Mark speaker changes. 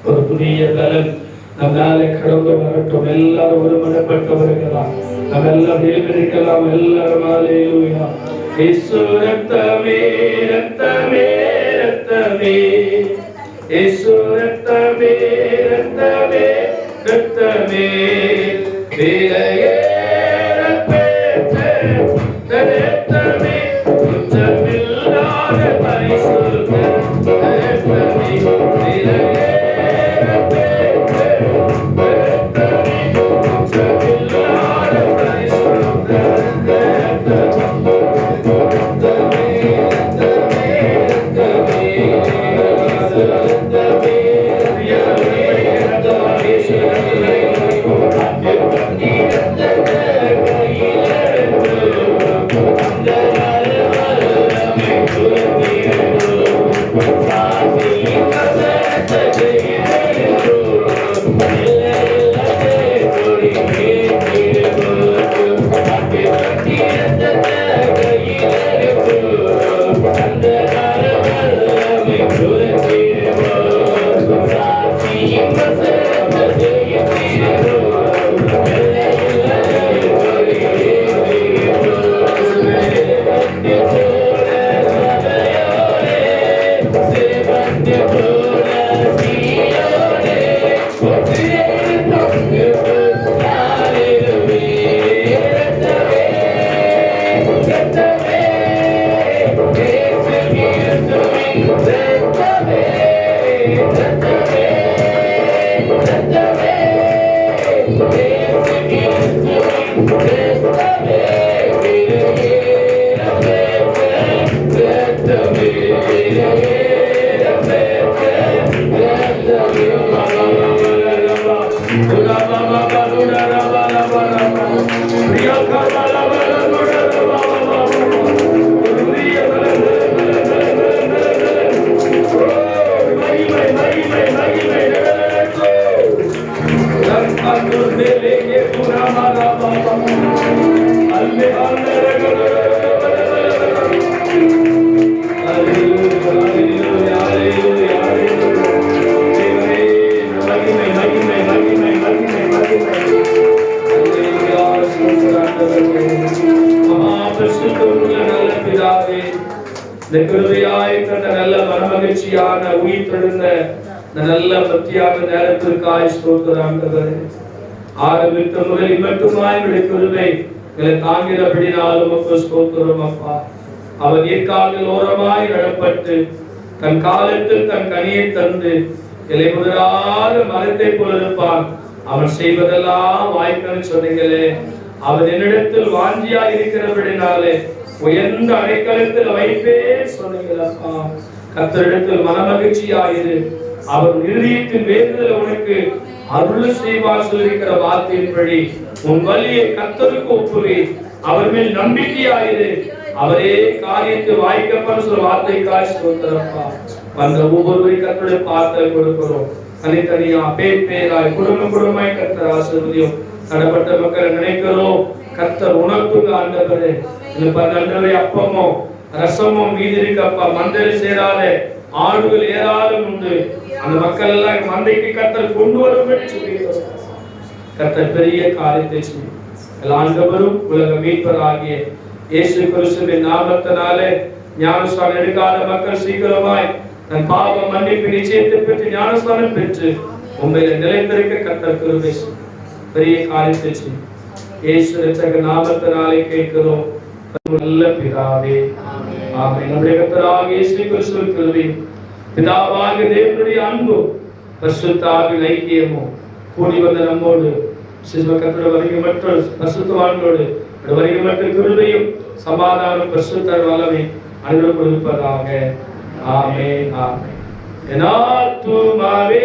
Speaker 1: ஒரு புதிய பலன் நம்மாலே கடந்து வரட்டும். எல்லாரும் ஒருமனப்பட்டவர்களா நம்மெல்லாம் எழுந்திருக்கலாம். எல்லாரும் ஹல்லேலூயா. இயேசு ரத்தமே ரத்தமே ரத்தமே, இயேசு ரத்தமே ரத்தமே ரத்தமே, விலையேற பெற்ற ரத்தமே, குற்றமில்லாத பரிசுத்த ரத்தமே, விலையேற மகிழ்ச்சியான உயிர் தெழுந்த நல்ல பக்தியான நேரத்திற்காய் ஸ்தோத்திரம் ஆண்டவரே. ஆரம்பித்த முதலில் மட்டுமாய் எங்களுடைய கிருபை எங்களை தாங்கிறபடினால் உமக்கு ஸ்தோத்திரம் அப்பா. அவர் நீர்க்காலில் ஓரமாய் நடப்பட்டு தன் காலத்தில் தன் கனியை தந்து இலை முதலாத மரத்தை போல இருப்பான். அவன் செய்வதெல்லாம் வாய்க்கன்னு சொன்னீங்களே. அவன் என்னிடத்தில் வாஞ்சியா இருக்கிறபடினாலே உயர்ந்த அடைக்கலத்தில் வைப்பே சொன்னீங்களப்பா. கர்த்தரிடத்தில் மனமகிழ்ச்சியாயிரு, அவர் இருதயத்தின் வேண்டுதல் உனக்கு அருள் செய்வார் சொல்லிருக்கிற வார்த்தையின்படி உன் வழியை கர்த்தருக்கு ஒப்புவி, அவர் மேல் நம்பிக்கையாயிரு, அவரே காரியத்தை வாய்க்கப்பட சொல்ல வார்த்தை காட்சி கொடுக்கிறப்பா. வந்த ஒவ்வொருவரையும் கர்த்தருடைய பார்த்தல் கொடுக்கிறோம். தனித்தனியா பேராய் குடும்பமாய் கர்த்தர் ஆசீர்வதியும். தடப்பட்ட மக்களை நினைக்கிறோம். கர்த்தர் உணர்த்துங்க ஆண்டவரே. நன்றி அப்பமோ ரசமும் மீதி இருக்கப்பா. மந்தையில் சேராத ஆடுகள் ஏராளம் உண்டு. அந்த மக்கள் எல்லாம் மந்தைக்கு கர்த்தர் கொண்டு வரும்படி சொல்லுகிறார். கர்த்தர் பெரிய காரியத்தை செய்யும். ஆண்டவரும் உலக மீட்பராகிய இயேசு கிறிஸ்துவின் நாமத்தினாலே ஞானஸ்நானம் எடுக்காத மக்கள் சீக்கிரமாய் தன் பாவ மன்னிப்பு நிச்சயத்தை பெற்று ஞானஸ்நானம் பெற்று உண்மையில நிலைத்திருக்க கர்த்தர் கிருபை செய்யும். பெரிய காரியத்தை செய்யும். இயேசு ரட்சக நாமத்தினாலே கேட்கிறோம் நல்ல பிதாவே, ஆமென். நம்முடைய கர்த்தராகிய இயேசு கிறிஸ்துவின் கிருபையும் பிதாவாகிய தேவனுடைய அன்பும் பரிசுத்த ஆவியின் ஐக்கியமும் கூடி வந்த நம்மோடு கர்த்தருடைய வருகை மற்றும் பரிசுத்தவான்களோடு வருகை மற்றும் கிருபையும் சமாதானம் பரிசுத்த வல்லமை அனைவரும் கொடுப்பதாக. ஆமென், ஆமென். என் ஆத்துமாவே